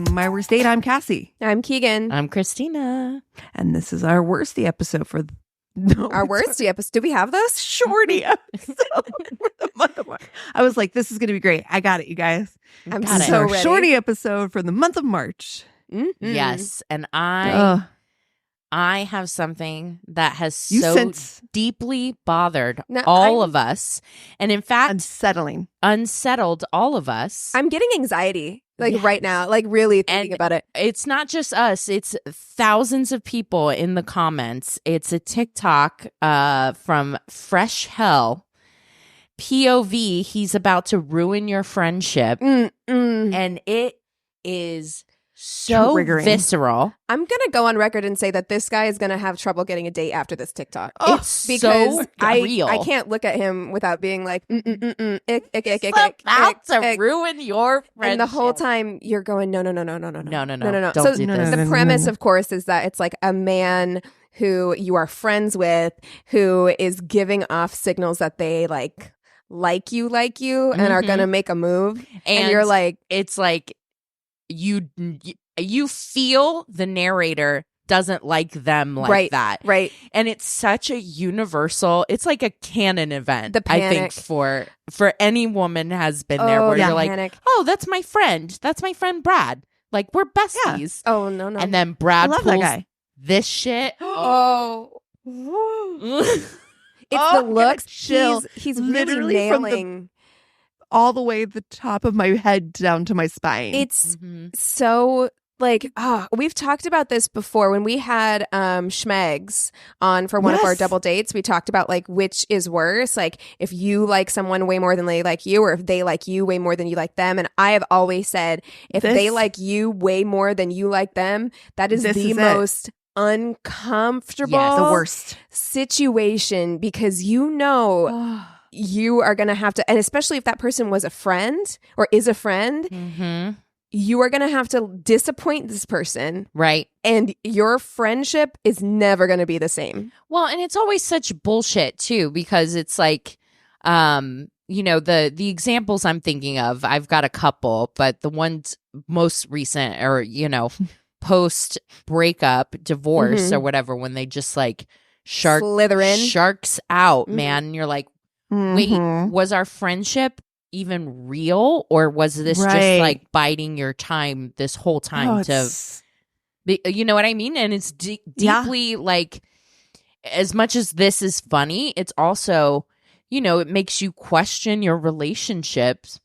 My Worst Date. I'm Cassie. I'm Keegan. I'm Christina. And this is our worsty episode for our worsty episode. Do we have this? Shorty episode for the month of March. I was like, this is going to be great. I got it, you guys. I'm This is so our ready. Shorty episode for the month of March. Mm-hmm. Yes, and I have something that has deeply bothered all of us, and in fact, unsettled all of us. I'm getting anxiety, right now, really thinking about it. It's not just us; it's thousands of people in the comments. It's a TikTok from Fresh Hell. POV: he's about to ruin your friendship, and it is so triggering. Visceral. I'm gonna go on record and say that this guy is gonna have trouble getting a date after this TikTok. It's because so real. I can't look at him without being like, about to ruin your friendship. And the whole time you're going, no. Don't So do this. the premise, of course, is that it's like a man who you are friends with who is giving off signals that they like you and are gonna make a move, and you're like, it's like. You feel the narrator doesn't like them like that. Right. And it's such a universal, it's like a canon event. The panic. I think for any woman has been there where you're like, oh, that's my friend. That's my friend Brad. Like, we're besties. Yeah. Oh, no. And then Brad love pulls that guy. This shit. Oh. It's the looks. Chill. He's Literally really nailing. All the way the top of my head down to my spine. It's so we've talked about this before when we had Schmegs on for one of our double dates. We talked about which is worse, if you like someone way more than they like you, or if they like you way more than you like them. And I have always said, if they like you way more than you like them, that is the most uncomfortable, the worst situation, because you are going to have to, and especially if that person was a friend or is a friend, you are going to have to disappoint this person. Right. And your friendship is never going to be the same. Well, and it's always such bullshit too, because it's like, the examples I'm thinking of, I've got a couple, but the ones most recent or, post breakup, divorce or whatever, when they just slither in, sharks out, man. And you're like, wait, was our friendship even real, or was this just biding your time this whole time you know what I mean? And it's deeply as much as this is funny, it's also, it makes you question your relationships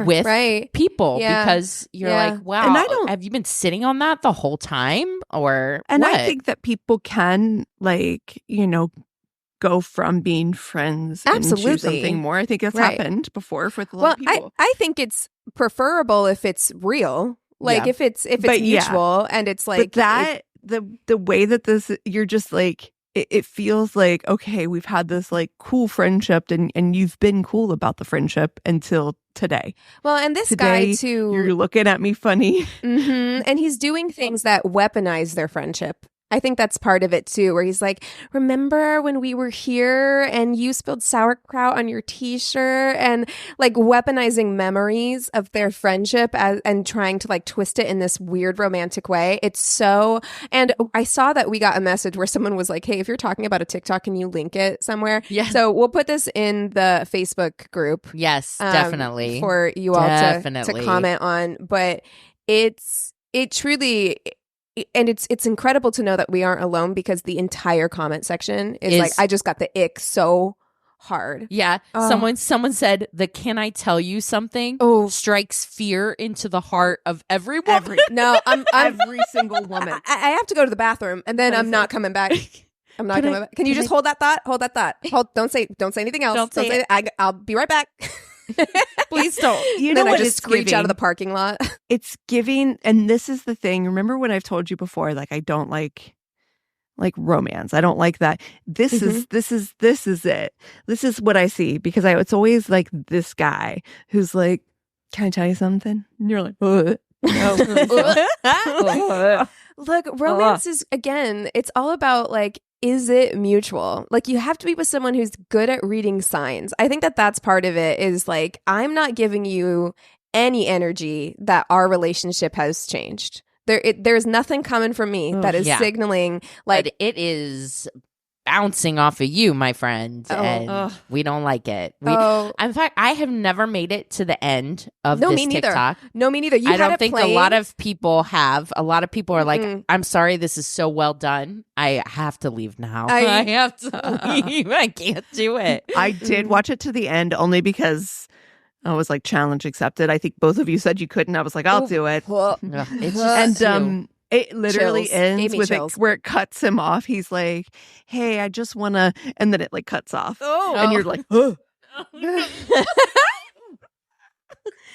with people, because you're like, wow, and have you been sitting on that the whole time, or and what? I think that people can go from being friends into something more. I think it's happened before with a lot of people. I think it's preferable if it's real, if it's mutual, and it's but the way that this, you're just it feels like, okay, we've had this cool friendship, and you've been cool about the friendship until today. Well, and this today, guy too, you're looking at me funny, and he's doing things that weaponize their friendship. I think that's part of it too, where he's like, remember when we were here and you spilled sauerkraut on your t-shirt, and weaponizing memories of their friendship and trying to twist it in this weird romantic way. It's so, and I saw that we got a message where someone was like, hey, if you're talking about a TikTok, can you link it somewhere? Yeah. So we'll put this in the Facebook group. Yes, definitely. For you all to comment on, but it truly, and it's incredible to know that we aren't alone, because the entire comment section is I just got the ick so hard. Yeah. Someone said the "can I tell you something" strikes fear into the heart of every woman. No, I'm every single woman. I have to go to the bathroom, and then I'm not coming back. I'm not coming back. Can you just hold that thought? Hold that thought. Don't say anything else. Don't say it. I'll be right back. Please don't. You know, I just screech out of the parking lot. It's giving, and this is the thing. Remember when I've told you before, I don't like romance. I don't like that. This is it. This is what I see, because it's always this guy who's like, can I tell you something? And you're like, no. Look, romance is, again, it's all about is it mutual? You have to be with someone who's good at reading signs. I think that that's part of it, is I'm not giving you any energy that our relationship has changed. There's nothing coming from me that is signaling like but it is bouncing off of you, my friend, and we don't like it. In fact, I have never made it to the end of this TikTok. No, me neither. I don't think a lot of people have. A lot of people are like, I'm sorry, this is so well done. I have to leave now. I have to leave. I can't do it. I did watch it to the end only because I was like, challenge accepted. I think both of you said you couldn't. I was like, I'll do it. It's just it literally ends with chills. where it cuts him off. He's like, hey, I just want to, and then it like cuts off. And you're like, oh.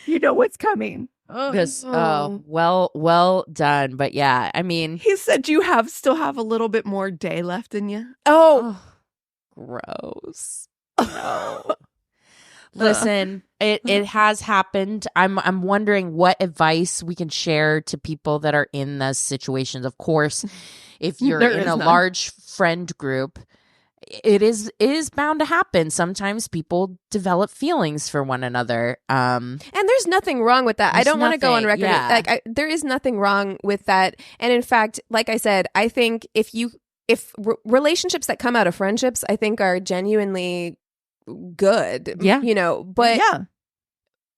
You know what's coming. Well done. But yeah, I mean. He said you still have a little bit more day left in you. Gross. No. Listen, it has happened. I'm wondering what advice we can share to people that are in those situations. Of course, if you're in a large friend group, it is bound to happen. Sometimes people develop feelings for one another. And there's nothing wrong with that. I don't want to go on record. Like there is nothing wrong with that. And in fact, like I said, I think if relationships that come out of friendships, I think are genuinely good, but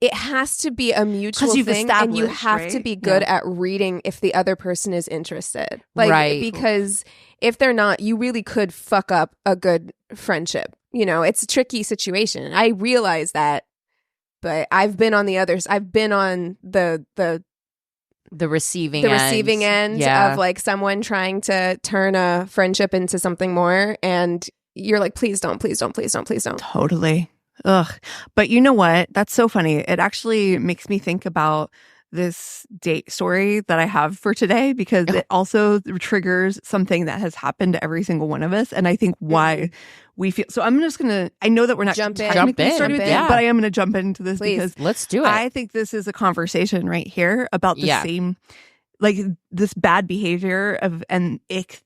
it has to be a mutual thing, and you have to be good at reading if the other person is interested, because if they're not, you really could fuck up a good friendship. It's a tricky situation. I realize that, but I've been on the others. I've been on the receiving end of like someone trying to turn a friendship into something more, and you're like, please don't. Totally. Ugh. But you know what? That's so funny. It actually makes me think about this date story that I have for today, because it also triggers something that has happened to every single one of us. And I think why we feel. So I'm just going to, I know that we're not jump in, but I am going to jump into this because let's do it. I think this is a conversation right here about the same, like this bad behavior and ick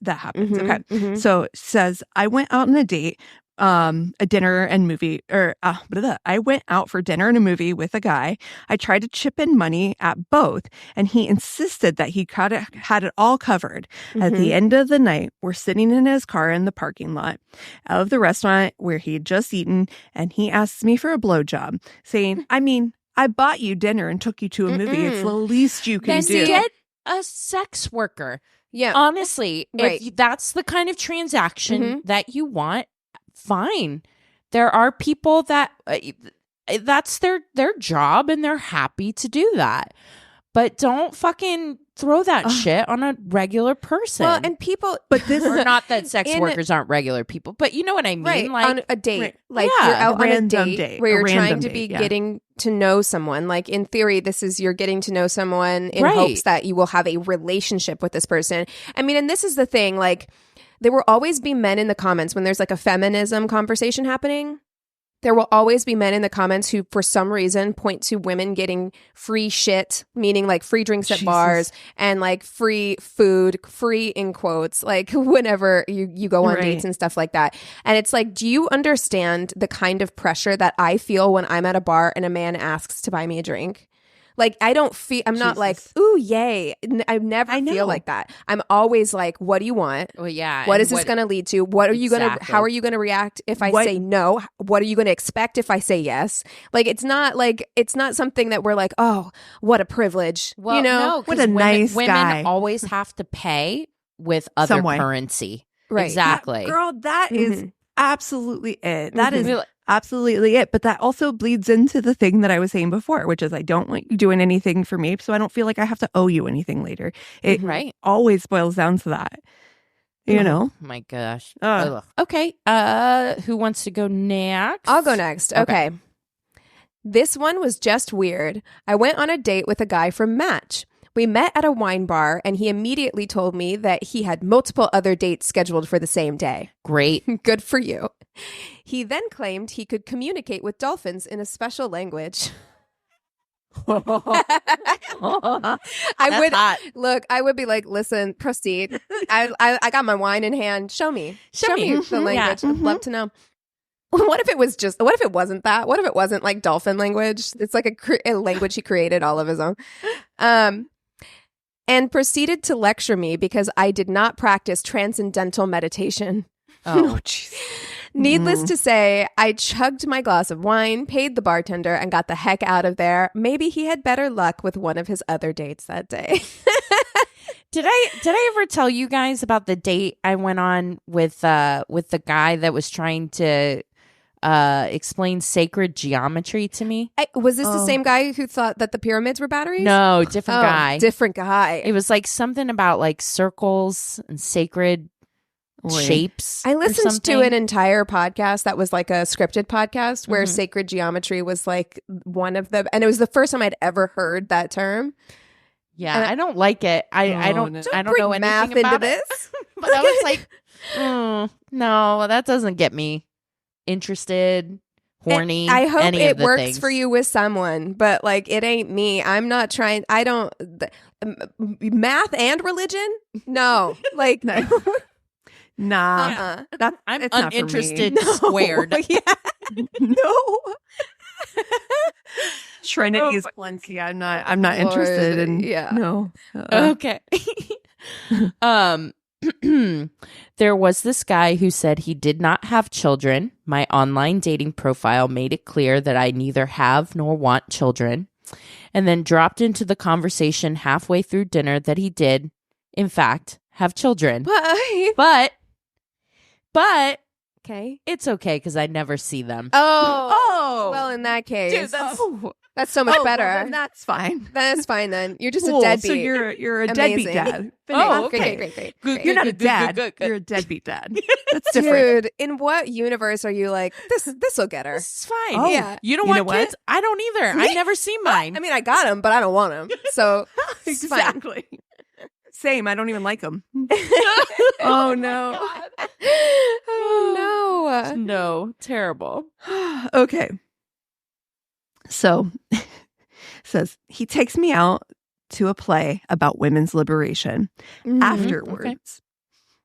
that happens. Okay. So it says, I went out on a date, a dinner and movie, I went out for dinner and a movie with a guy. I tried to chip in money at both, and he insisted that he had it all covered. At the end of the night, we're sitting in his car in the parking lot of the restaurant where he had just eaten, and he asks me for a blowjob, saying, I mean, I bought you dinner and took you to a movie. It's the least you can do. Get a sex worker. Yeah. Honestly, if that's the kind of transaction that you want, fine. There are people that that's their job and they're happy to do that. But don't fucking throw that shit on a regular person. Well, and people, but this or not that sex workers aren't regular people, but you know what I mean, right? Like on a date, like you're out on a date where you're trying to be getting to know someone. Like in theory, you're getting to know someone in hopes that you will have a relationship with this person. I mean, and this is the thing, like there will always be men in the comments when there's like a feminism conversation happening. There will always be men in the comments who, for some reason, point to women getting free shit, meaning like free drinks at bars and like free food, free in quotes, like whenever you go on dates and stuff like that. And it's like, do you understand the kind of pressure that I feel when I'm at a bar and a man asks to buy me a drink? Like, I'm not like, ooh, yay. I never feel like that. I'm always like, what do you want? Well, yeah. What is this going to lead to? What are you going to, how are you going to react if I say no? What are you going to expect if I say yes? Like, it's not something that we're like, oh, what a privilege. Well, no, what a nice women guy. Women always have to pay with other currency. Right. Exactly. Girl, that is absolutely it. That is absolutely it. But that also bleeds into the thing that I was saying before, which is I don't want you doing anything for me, so I don't feel like I have to owe you anything later. It always boils down to that. You know? My gosh. Okay. Who wants to go next? I'll go next. Okay. This one was just weird. I went on a date with a guy from Match. We met at a wine bar, and he immediately told me that he had multiple other dates scheduled for the same day. Great. Good for you. He then claimed he could communicate with dolphins in a special language. I would be like, listen, proceed. I got my wine in hand. Show me the language. I'd love to know. What if it wasn't that? What if it wasn't like dolphin language? It's like a language he created all of his own. And proceeded to lecture me because I did not practice transcendental meditation. Oh, jeez. Needless to say, I chugged my glass of wine, paid the bartender, and got the heck out of there. Maybe he had better luck with one of his other dates that day. Did I ever tell you guys about the date I went on with the guy that was trying to explain sacred geometry to me? Was this the same guy who thought that the pyramids were batteries? No, different guy. Different guy. It was like something about like circles and sacred shapes. I listened to an entire podcast that was like a scripted podcast where sacred geometry was like one of them, and it was the first time I'd ever heard that term. Yeah, and I don't like it. I don't know anything math about into this. But I was like, no, that doesn't get me interested, horny. I hope any it of the works things. for you with someone, but like it ain't me. I'm not trying. I don't math and religion. No, like no. Nah, I'm it's not for me. uninterested. Squared. Yeah. No. Trinity is plenty. I'm not interested in. Yeah. No. Okay. There was this guy who said he did not have children. My online dating profile made it clear that I neither have nor want children, and then dropped into the conversation halfway through dinner that he did, in fact, have children. But okay, it's okay because I never see them. Oh, well, in that case, Dude, that's so much better. Well, then that's fine. That's fine then. You're just Cool. a deadbeat. So you're a Amazing. deadbeat dad. Oh, okay. Great. You're not a dad. Good. You're a deadbeat dad. That's different. Dude, in what universe are you like, this will get her? It's fine. Oh, yeah. You don't you know want kids? I don't either. I never see mine. I mean, I got him, but I don't want him. So it's fine. Exactly. Same. I don't even like them. Oh, no. Oh, no. No, terrible. Okay. So, says he takes me out to a play about women's liberation.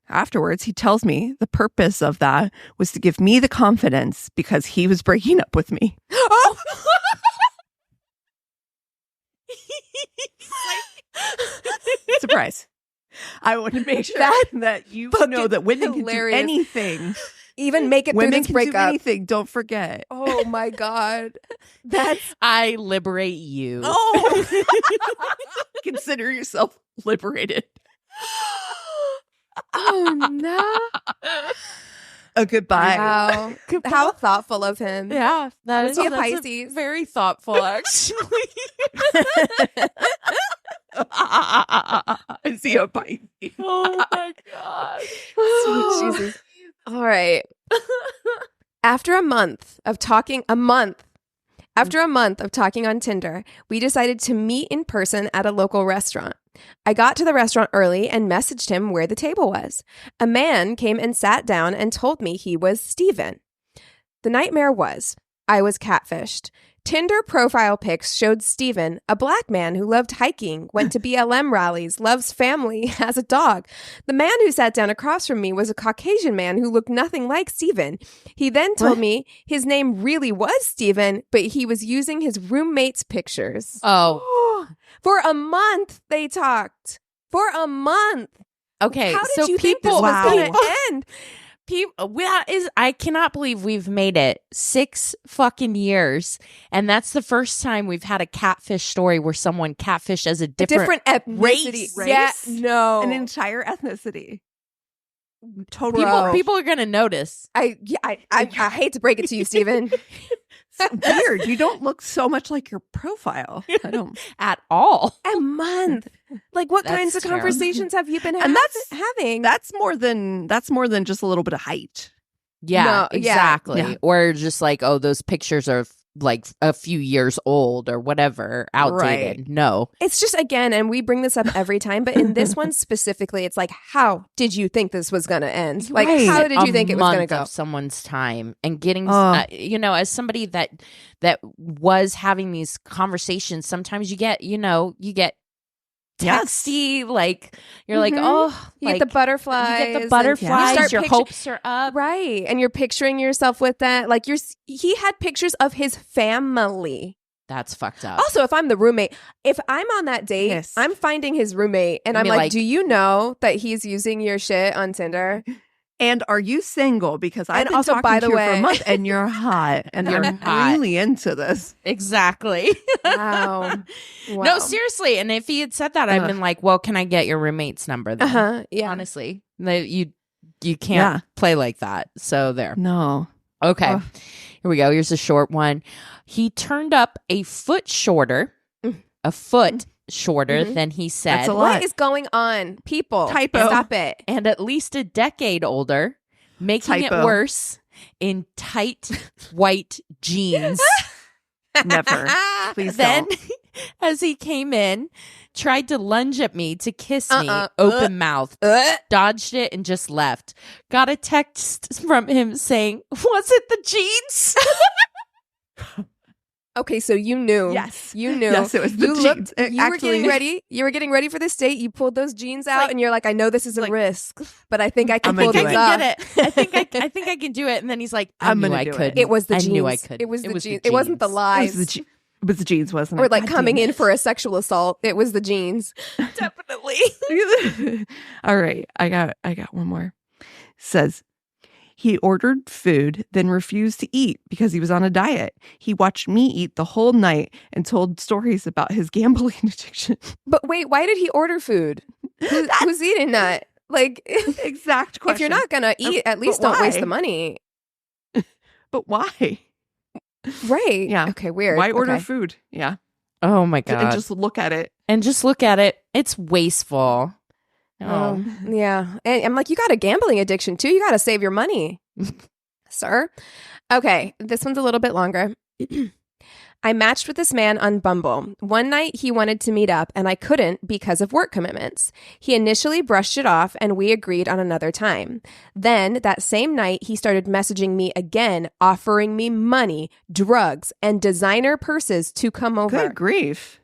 Afterwards, he tells me the purpose of that was to give me the confidence because he was breaking up with me. Oh! Surprise. I want to make sure that you know that women hilarious. can do anything. Even make it Women through this can breakup. do anything. Don't forget. Oh my God. I liberate you. Oh, consider yourself liberated. Oh no. A goodbye. Wow. How thoughtful of him. Yeah, Was he a that's Pisces? very thoughtful, actually. Is he a Pisces? Oh my god. Sweet Jesus. All right. After a month of talking on Tinder, we decided to meet in person at a local restaurant. I got to the restaurant early and messaged him where the table was. A man came and sat down and told me he was Steven. The nightmare was, I was catfished. Tinder profile pics showed Steven, a black man who loved hiking, went to BLM rallies, loves family, has a dog. The man who sat down across from me was a Caucasian man who looked nothing like Steven. He then told me his name really was Steven, but he was using his roommate's pictures. Oh. For a month, they talked. For a month. Okay, How did so you think this people was going to end? I cannot believe we've made it 6 fucking years, and that's the first time we've had a catfish story where someone catfished as a different ethnicity. race? Yeah, no, An entire ethnicity. Totally. People are gonna notice. I hate to break it to you, Steven. Weird. You don't look so much like your profile. I don't At all. A month. Like, what That's kinds of terrible. conversations have you been And having? That's more than just a little bit of height. Yeah, No, yeah. exactly. Yeah. Or just like, oh, those pictures are like a few years old or whatever, outdated. Right. No. It's just, again, and we bring this up every time, but in this one specifically, it's like, how did you think this was going to end? Like, Right. how did you think it was going to go? Of someone's time and getting, Oh. as somebody that was having these conversations, sometimes you get texty, like you're like, oh, you get the butterflies. You get the butterflies. Your hopes are up, right? And you're picturing yourself with that. Like he had pictures of his family. That's fucked up. Also, if I'm the roommate, if I'm on that date, I'm finding his roommate, and I'm like, do you know that he's using your shit on Tinder? And are you single? Because I've been also, talking by the to way, you for a month, and you're hot, and I'm really into this. Exactly. Wow. No, seriously. And if he had said that, I've been like, well, can I get your roommate's number then? Yeah. Honestly. You can't play like that. So there. No. Okay. Here we go. Here's a short one. He turned up a foot shorter. Than he said. That's a lot. What is going on? People, typo. Stop it. And at least a decade older, making it worse in tight white jeans. Never. Please then, don't. As he came in, tried to lunge at me to kiss me, open mouth, dodged it, and just left. Got a text from him saying, "Was it the jeans?" Okay, so you knew. Yes. You knew. Yes, it was the jeans. You were getting ready. You were getting ready for this date. You pulled those jeans out, and you're like, I know this is a risk, but I think I can pull this off. Get it. I think I can do it. And then he's like, I knew I could. It was the jeans. I knew I could. It was the jeans. It wasn't the lies. It was the jeans, wasn't it? Or like coming in for a sexual assault. It was the jeans. Definitely. All right. I got one more. Says, he ordered food, then refused to eat because he was on a diet. He watched me eat the whole night and told stories about his gambling addiction. But wait, why did he order food? Who's eating that? Like, exact question. If you're not going to eat, at least don't waste the money. But why? Right. Yeah. Okay, weird. Why order food? Yeah. Oh my God. And just look at it. It's wasteful. Oh. Yeah. And I'm like, you got a gambling addiction too. You got to save your money, sir. Okay. This one's a little bit longer. I matched with this man on Bumble. One night he wanted to meet up and I couldn't because of work commitments. He initially brushed it off and we agreed on another time. Then that same night he started messaging me again, offering me money, drugs, and designer purses to come over. Good grief.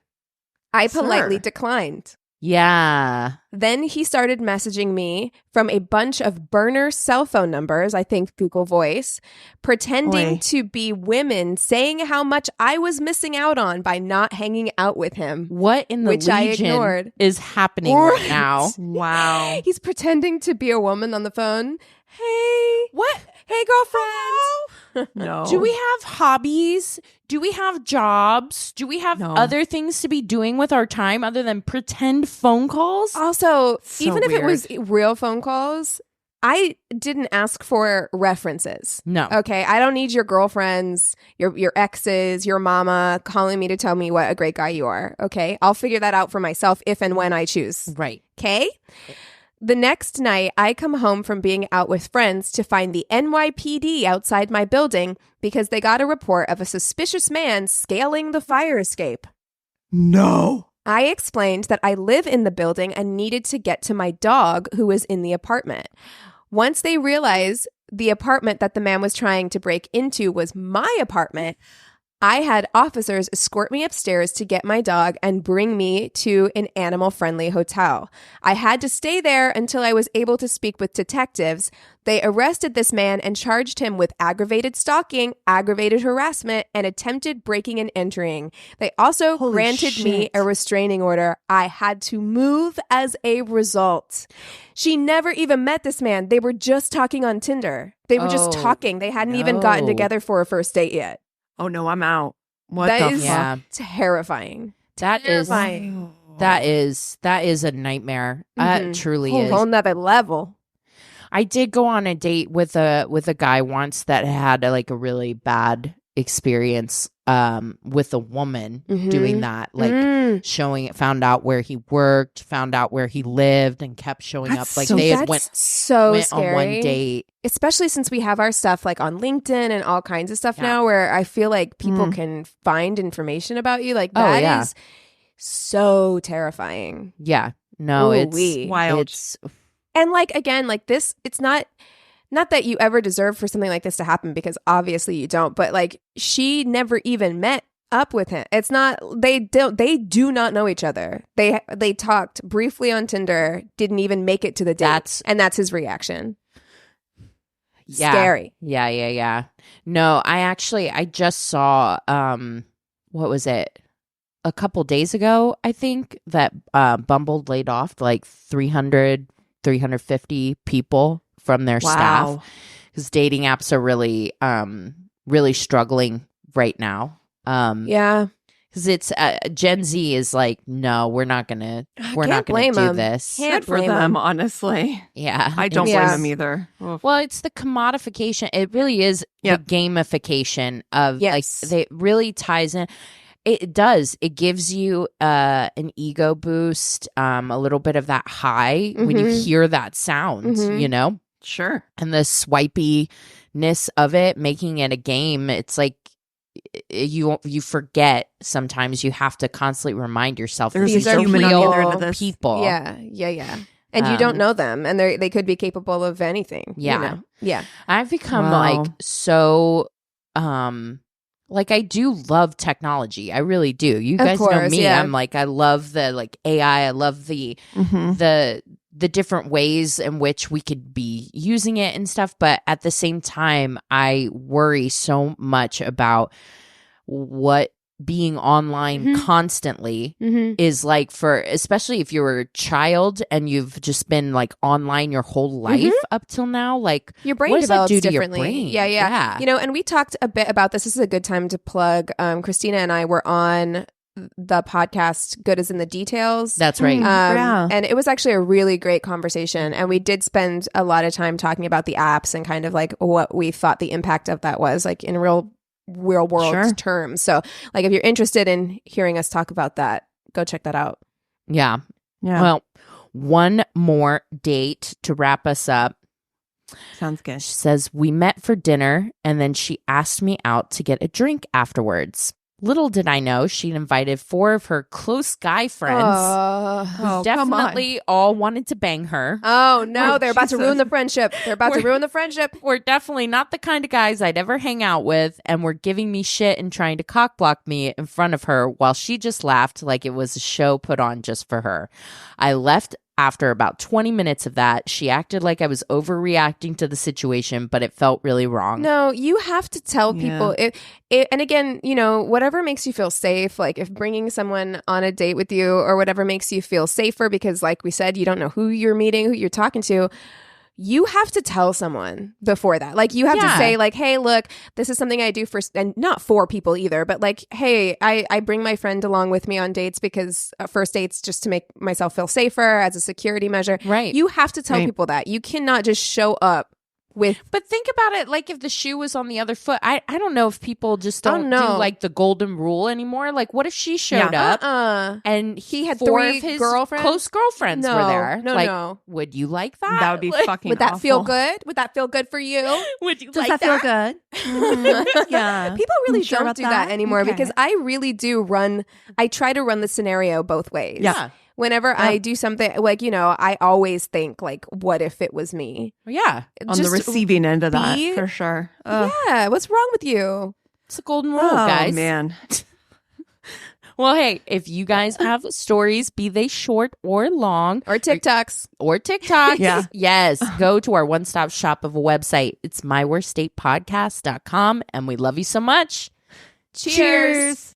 I politely declined. Yeah. Then he started messaging me from a bunch of burner cell phone numbers, I think Google Voice, pretending to be women, saying how much I was missing out on by not hanging out with him. What in the Legion I ignored. Is happening right now? Wow. He's pretending to be a woman on the phone. Hey. What? Hey, girlfriend. No. Do we have hobbies? Do we have jobs? Do we have other things to be doing with our time other than pretend phone calls? Also, even if it was real phone calls, I didn't ask for references. No. Okay. I don't need your girlfriends, your exes, your mama calling me to tell me what a great guy you are. Okay. I'll figure that out for myself if and when I choose. Right. Okay. The next night, I come home from being out with friends to find the NYPD outside my building because they got a report of a suspicious man scaling the fire escape. No. I explained that I live in the building and needed to get to my dog who was in the apartment. Once they realized the apartment that the man was trying to break into was my apartment, I had officers escort me upstairs to get my dog and bring me to an animal-friendly hotel. I had to stay there until I was able to speak with detectives. They arrested this man and charged him with aggravated stalking, aggravated harassment, and attempted breaking and entering. They also granted me a restraining order. I had to move as a result. She never even met this man. They were just talking on Tinder. They were just talking. They hadn't even gotten together for a first date yet. Oh no, I'm out. What that the is fuck? Terrifying. That is a nightmare. It truly is. Whole nother level. I did go on a date with a guy once that had a really bad experience with a woman doing that, found out where he worked, found out where he lived, and kept showing up. Like they had went scary on one date. Especially since we have our stuff like on LinkedIn and all kinds of stuff now where I feel like people can find information about you. Like that is so terrifying. Yeah. No, it's wild. And again, this, it's not that you ever deserve for something like this to happen because obviously you don't, but she never even met up with him. It's not they do not know each other. They talked briefly on Tinder, didn't even make it to the date. And that's his reaction. Yeah. Scary. Yeah. No, I just saw what was it? A couple days ago, I think, that Bumble laid off like 350 people from their staff, because dating apps are really really struggling right now. Because it's Gen Z is like, no, we're not gonna do this. Good for them, honestly. Yeah, I don't blame them either. Oof. Well, it's the commodification. It really is the gamification of like, it really ties in. It does. It gives you an ego boost, a little bit of that high when you hear that sound, you know? Sure. And the swipiness of it, making it a game, it's like you forget sometimes. You have to constly remind yourself that these are real people. Yeah. And you don't know them, and they could be capable of anything. Yeah. You know? Yeah. I've become like so... like, I do love technology. I really do. You guys know me. I'm like, I love the like AI. I love the different ways in which we could be using it and stuff. But at the same time, I worry so much about what being online constantly is like, for especially if you're a child and you've just been like online your whole life up till now. Like, your brain develops differently. Yeah. You know, and we talked a bit about this. This is a good time to plug. Christina and I were on the podcast Good As in the Details. That's right. And it was actually a really great conversation, and we did spend a lot of time talking about the apps and kind of like what we thought the impact of that was, like in real world terms. So like, if you're interested in hearing us talk about that, go check that out. Yeah. Well, one more date to wrap us up. Sounds good. She says, we met for dinner and then she asked me out to get a drink afterwards. Little did I know she'd invited 4 of her close guy friends who definitely all wanted to bang her. Oh, no. They're about to ruin the friendship. We're definitely not the kind of guys I'd ever hang out with, and were giving me shit and trying to cock block me in front of her while she just laughed like it was a show put on just for her. I left after about 20 minutes of that. She acted like I was overreacting to the situation, but it felt really wrong. No, you have to tell people and again, you know, whatever makes you feel safe, like if bringing someone on a date with you or whatever makes you feel safer, because like we said, you don't know who you're meeting, who you're talking to. You have to tell someone before that. Like, you have to say like, hey, look, this is something I do for, and not for people either, but like, hey, I bring my friend along with me on dates because first dates just to make myself feel safer as a security measure. Right. You have to tell people that. You cannot just show up with. But think about it, like if the shoe was on the other foot, I don't know if people just don't do like the golden rule anymore. Like, what if she showed up and he had 4 3 of his girlfriends? close girlfriends were there? No. Would you like that? That would be fucking Would that awful. feel good? Would that feel good for you? Would you Does like that feel good? Yeah. People really sure don't about do that anymore because I really do I try to run the scenario both ways. Yeah. Whenever I do something, like, you know, I always think, like, what if it was me? Yeah. On the receiving end of that, for sure. Yeah. What's wrong with you? It's a golden rule, guys. Oh, man. Well, hey, if you guys have stories, be they short or long. Or TikToks. Yes, go to our one-stop shop of a website. It's myworstdatepodcast.com, and we love you so much. Cheers.